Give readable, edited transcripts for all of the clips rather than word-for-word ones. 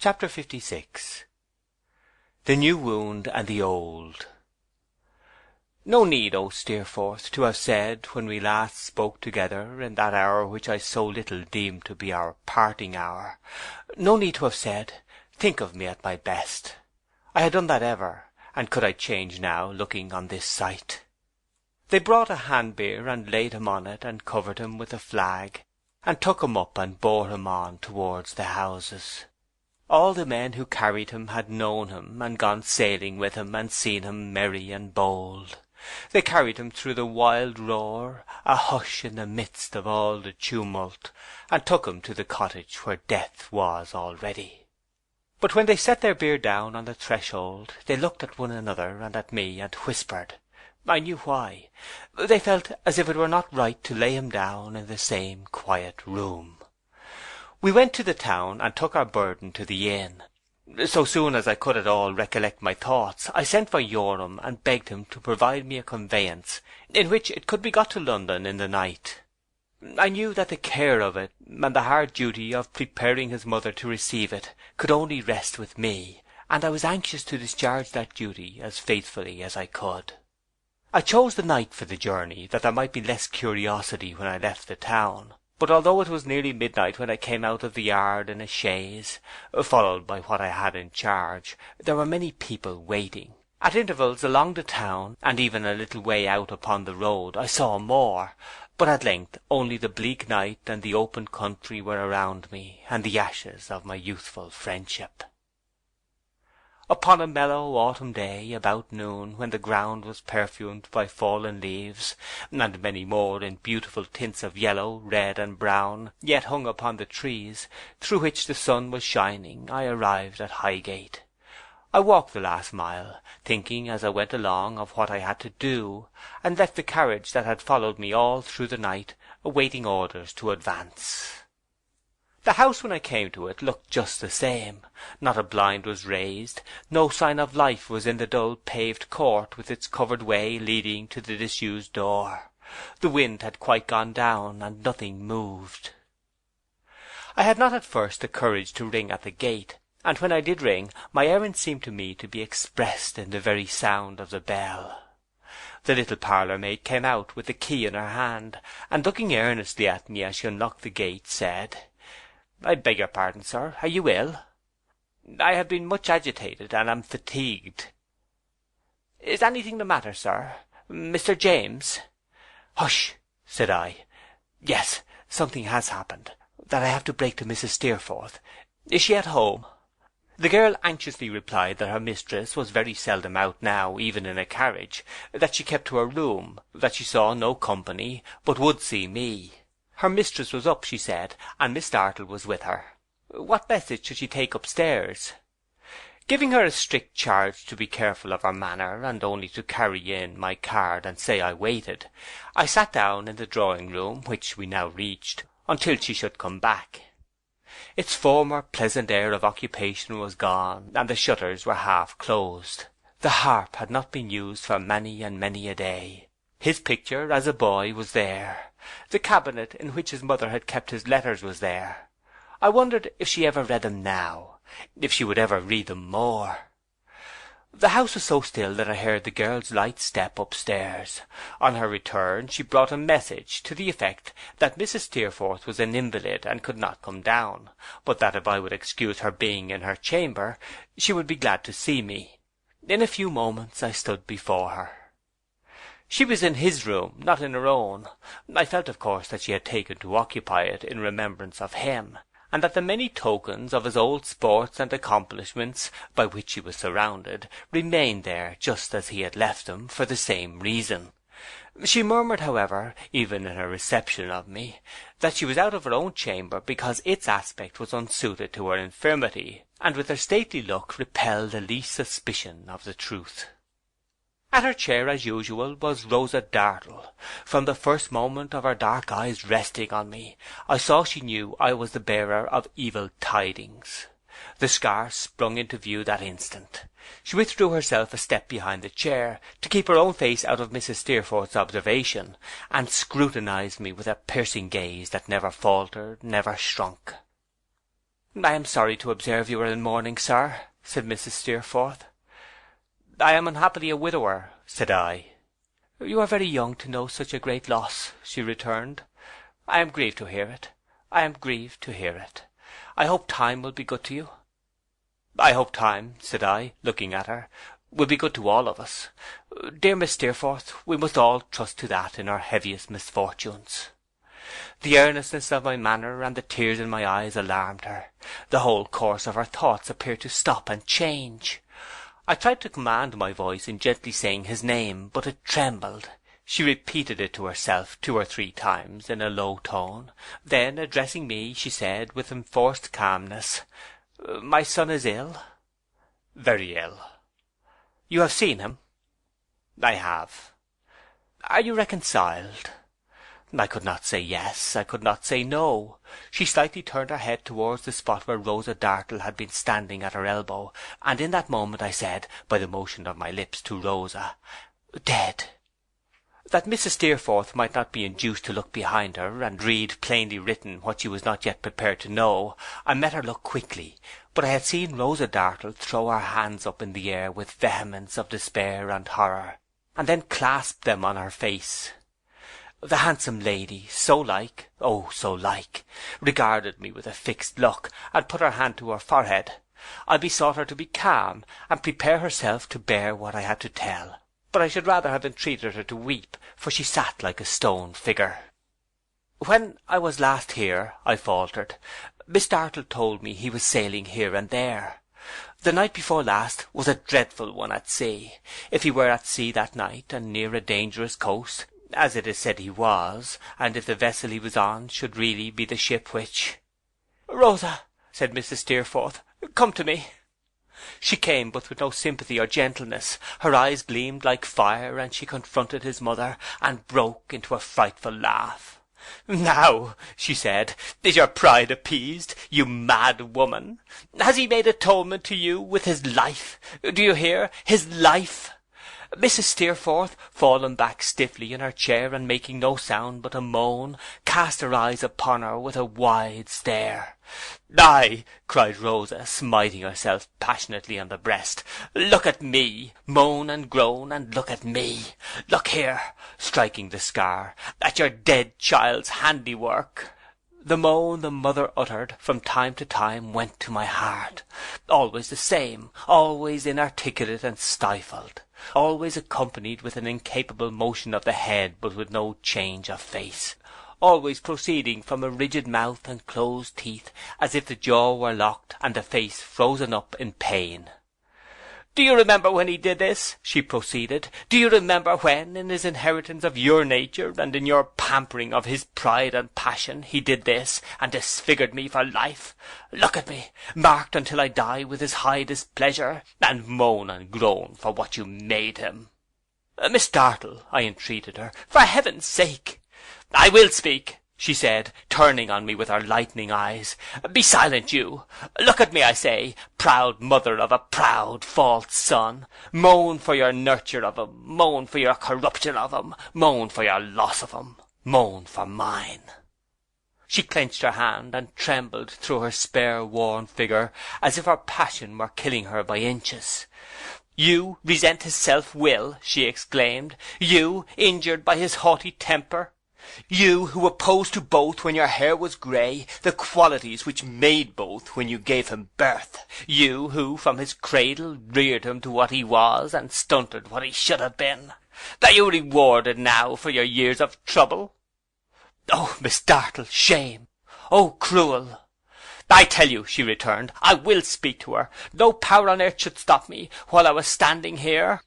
Chapter 56. The New Wound and the Old. No need, O Steerforth, to have said, when we last spoke together, in that hour which I so little deemed to be our parting hour, no need to have said, think of me at my best. I had done that ever, and could I change now, looking on this sight? They brought a hand-bier, and laid him on it, and covered him with a flag, and took him up, and bore him on towards the houses. All the men who carried him had known him, and gone sailing with him, and seen him merry and bold. They carried him through the wild roar, a hush in the midst of all the tumult, and took him to the cottage where death was already. But when they set their bier down on the threshold, they looked at one another and at me, and whispered. I knew why. They felt as if it were not right to lay him down in the same quiet room. We went to the town, and took our burden to the inn. So soon as I could at all recollect my thoughts, I sent for Yoram, and begged him to provide me a conveyance, in which it could be got to London in the night. I knew that the care of it, and the hard duty of preparing his mother to receive it, could only rest with me, and I was anxious to discharge that duty as faithfully as I could. I chose the night for the journey, that there might be less curiosity when I left the town. But although it was nearly midnight when I came out of the yard in a chaise, followed by what I had in charge, there were many people waiting. At intervals along the town, and even a little way out upon the road, I saw more, but at length only the bleak night and the open country were around me, and the ashes of my youthful friendship. Upon a mellow autumn day, about noon, when the ground was perfumed by fallen leaves, and many more in beautiful tints of yellow, red, and brown, yet hung upon the trees, through which the sun was shining, I arrived at Highgate. I walked the last mile, thinking as I went along of what I had to do, and left the carriage that had followed me all through the night, awaiting orders to advance. The house, when I came to it, looked just the same. Not a blind was raised, no sign of life was in the dull paved court with its covered way leading to the disused door. The wind had quite gone down, and nothing moved. I had not at first the courage to ring at the gate, and when I did ring, my errand seemed to me to be expressed in the very sound of the bell. The little parlour-maid came out with the key in her hand, and looking earnestly at me as she unlocked the gate, said, I beg your pardon, sir. Are you ill? I have been much agitated, and am fatigued. Is anything the matter, sir? Mr. James? Hush, said I. Yes, something has happened, that I have to break to Mrs. Steerforth. Is she at home? The girl anxiously replied that her mistress was very seldom out now, even in a carriage, that she kept to her room, that she saw no company, but would see me. Her mistress was up, she said, and Miss Dartle was with her. What message should she take upstairs? Giving her a strict charge to be careful of her manner, and only to carry in my card and say I waited, I sat down in the drawing-room, which we now reached, until she should come back. Its former pleasant air of occupation was gone, and the shutters were half closed. The harp had not been used for many and many a day. His picture, as a boy, was there. The cabinet in which his mother had kept his letters was there. I wondered if she ever read them now, if she would ever read them more. The house was so still that I heard the girl's light step upstairs. On her return she brought a message to the effect that Mrs. Steerforth was an invalid and could not come down, but that if I would excuse her being in her chamber, she would be glad to see me. In a few moments I stood before her. She was in his room, not in her own. I felt, of course, that she had taken to occupy it in remembrance of him, and that the many tokens of his old sports and accomplishments, by which she was surrounded, remained there just as he had left them, for the same reason. She murmured, however, even in her reception of me, that she was out of her own chamber because its aspect was unsuited to her infirmity, and with her stately look repelled the least suspicion of the truth. At her chair, as usual, was Rosa Dartle. From the first moment of her dark eyes resting on me, I saw she knew I was the bearer of evil tidings. The scar sprung into view that instant. She withdrew herself a step behind the chair, to keep her own face out of Mrs. Steerforth's observation, and scrutinized me with a piercing gaze that never faltered, never shrunk. "I am sorry to observe you are in mourning, sir," said Mrs. Steerforth. "I am unhappily a widower," said I. "You are very young to know such a great loss," she returned. "I am grieved to hear it. I am grieved to hear it. I hope time will be good to you." "I hope time," said I, looking at her, "will be good to all of us. Dear Miss Steerforth, we must all trust to that in our heaviest misfortunes." The earnestness of my manner and the tears in my eyes alarmed her. The whole course of her thoughts appeared to stop and change. I tried to command my voice in gently saying his name, but it trembled. She repeated it to herself 2 or 3 times in a low tone. Then, addressing me, she said, with enforced calmness, "My son is ill?" "Very ill." "You have seen him?" "I have." "Are you reconciled?" I could not say yes, I could not say no. She slightly turned her head towards the spot where Rosa Dartle had been standing at her elbow, and in that moment I said, by the motion of my lips, to Rosa, "Dead." That Mrs. Steerforth might not be induced to look behind her, and read plainly written what she was not yet prepared to know, I met her look quickly, but I had seen Rosa Dartle throw her hands up in the air with vehemence of despair and horror, and then clasp them on her face. The handsome lady, so like, oh, so like, regarded me with a fixed look, and put her hand to her forehead. I besought her to be calm, and prepare herself to bear what I had to tell, but I should rather have entreated her to weep, for she sat like a stone figure. "When I was last here," I faltered, "Miss Dartle told me he was sailing here and there. The night before last was a dreadful one at sea. If he were at sea that night, and near a dangerous coast, as it is said he was, and if the vessel he was on should really be the ship which—" "Rosa," said Mrs. Steerforth, "come to me." She came, but with no sympathy or gentleness. Her eyes gleamed like fire, and she confronted his mother, and broke into a frightful laugh. "Now," she said, "is your pride appeased, you mad woman? Has he made atonement to you with his life? Do you hear? His life!" Mrs. Steerforth, fallen back stiffly in her chair and making no sound but a moan, cast her eyes upon her with a wide stare. "Aye," cried Rosa, smiting herself passionately on the breast, "look at me! Moan and groan, and look at me! Look here," striking the scar, "at your dead child's handiwork." The moan the mother uttered from time to time went to my heart. Always the same, always inarticulate and stifled, always accompanied with an incapable motion of the head, but with no change of face, always proceeding from a rigid mouth and closed teeth, as if the jaw were locked and the face frozen up in pain. "Do you remember when he did this?" she proceeded. "Do you remember when, in his inheritance of your nature, and in your pampering of his pride and passion, he did this, and disfigured me for life? Look at me, marked until I die with his high displeasure, and moan and groan for what you made him." "Miss Dartle," I entreated her, "for heaven's sake—" "I will speak," she said, turning on me with her lightning eyes. "Be silent, you! Look at me, I say, proud mother of a proud, false son. Moan for your nurture of him, moan for your corruption of him, moan for your loss of him, moan for mine." She clenched her hand, and trembled through her spare, worn figure, as if her passion were killing her by inches. "You resent his self-will," she exclaimed. "You, injured by his haughty temper. You, who opposed to both when your hair was grey the qualities which made both when you gave him birth. You, who, from his cradle, reared him to what he was, and stunted what he should have been. Are you rewarded now for your years of trouble? Oh, Miss Dartle, shame! Oh, cruel!" "I tell you," she returned, "I will speak to her. No power on earth should stop me, while I was standing here.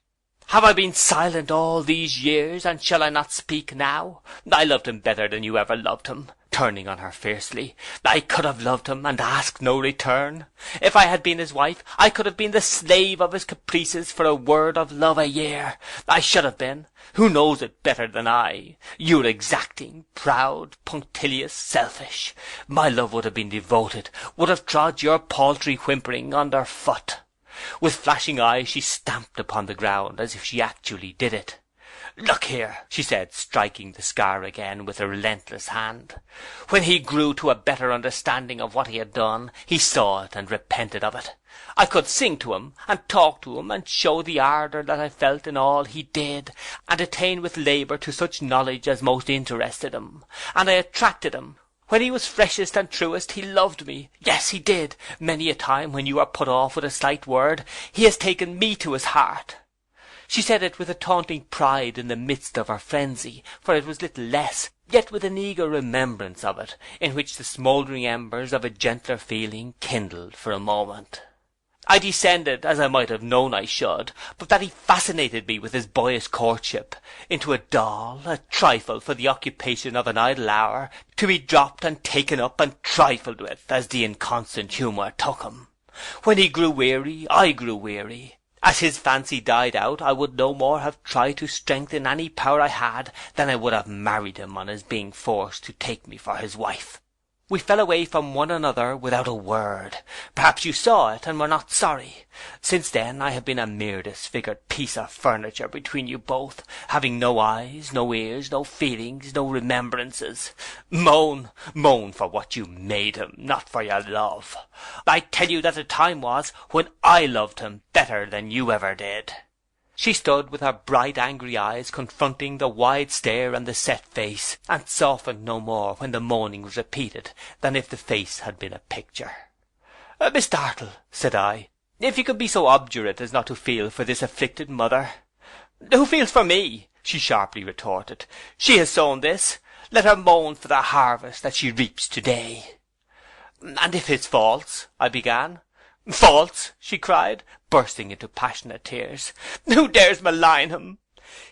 Have I been silent all these years, and shall I not speak now? I loved him better than you ever loved him," turning on her fiercely. "I could have loved him, and asked no return. If I had been his wife, I could have been the slave of his caprices for a word of love a year. I should have been. Who knows it better than I? You were exacting, proud, punctilious, selfish. My love would have been devoted, would have trod your paltry whimpering under foot." With flashing eyes she stamped upon the ground, as if she actually did it. Look here,' she said, striking the scar again with a relentless hand. 'When he grew to a better understanding of what he had done, he saw it and repented of it. I could sing to him, and talk to him, and show the ardour that I felt in all he did, and attain with labour to such knowledge as most interested him, and I attracted him. When he was freshest and truest he loved me. Yes, he did. Many a time when you were put off with a slight word, he has taken me to his heart.' She said it with a taunting pride in the midst of her frenzy, for it was little less, yet with an eager remembrance of it, in which the smouldering embers of a gentler feeling kindled for a moment. I descended, as I might have known I should, but that he fascinated me with his boyish courtship, into a doll, a trifle for the occupation of an idle hour, to be dropped and taken up and trifled with, as the inconstant humour took him. When he grew weary, I grew weary. As his fancy died out, I would no more have tried to strengthen any power I had than I would have married him on his being forced to take me for his wife. We fell away from one another without a word. Perhaps you saw it, and were not sorry. Since then I have been a mere disfigured piece of furniture between you both, having no eyes, no ears, no feelings, no remembrances. Moan, moan for what you made him, not for your love. I tell you that the time was when I loved him better than you ever did.' She stood with her bright angry eyes confronting the wide stare and the set face, and softened no more when the moaning was repeated than if the face had been a picture. 'Miss Dartle,' said I, 'if you could be so obdurate as not to feel for this afflicted mother.' 'Who feels for me?' she sharply retorted. 'She has sown this. Let her moan for the harvest that she reaps today.' 'And if his faults—' I began. 'Faults!' she cried, bursting into passionate tears. 'Who dares malign him?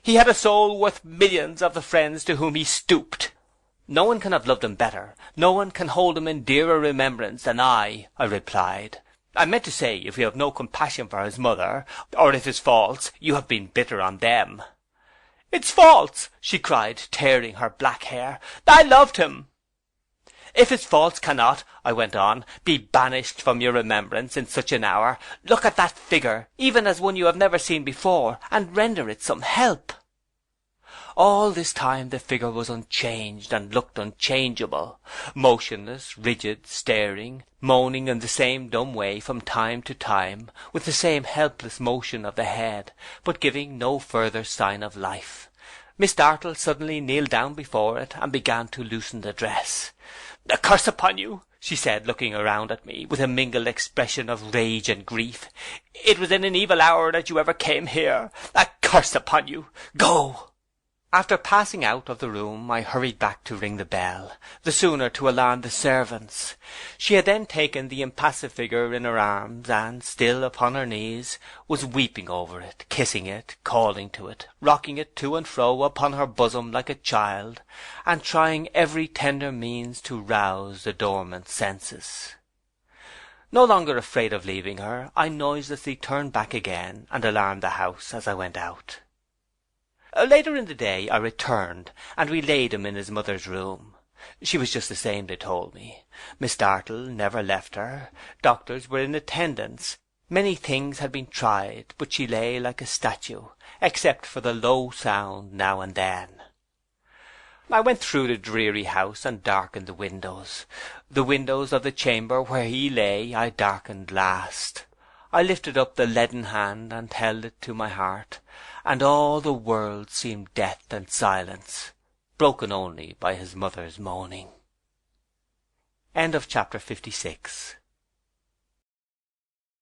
He had a soul worth millions of the friends to whom he stooped.' 'No one can have loved him better, no one can hold him in dearer remembrance than I replied. 'I meant to say, if you have no compassion for his mother, or if his faults, you have been bitter on them.' 'It's faults!' she cried, tearing her black hair. 'I loved him.' 'If his faults cannot,' I went on, 'be banished from your remembrance in such an hour, look at that figure, even as one you have never seen before, and render it some help.' All this time the figure was unchanged, and looked unchangeable, motionless, rigid, staring, moaning in the same dumb way from time to time, with the same helpless motion of the head, but giving no further sign of life. Miss Dartle suddenly kneeled down before it, and began to loosen the dress. 'A curse upon you!' she said, looking around at me, with a mingled expression of rage and grief. 'It was in an evil hour that you ever came here. A curse upon you! Go!' After passing out of the room, I hurried back to ring the bell, the sooner to alarm the servants. She had then taken the impassive figure in her arms, and, still upon her knees, was weeping over it, kissing it, calling to it, rocking it to and fro upon her bosom like a child, and trying every tender means to rouse the dormant senses. No longer afraid of leaving her, I noiselessly turned back again, and alarmed the house as I went out. Later in the day I returned, and we laid him in his mother's room. She was just the same, they told me. Miss Dartle never left her. Doctors were in attendance. Many things had been tried, but she lay like a statue, except for the low sound now and then. I went through the dreary house and darkened the windows. The windows of the chamber where he lay I darkened last. I lifted up the leaden hand and held it to my heart, and all the world seemed death and silence, broken only by his mother's moaning. End of chapter 56.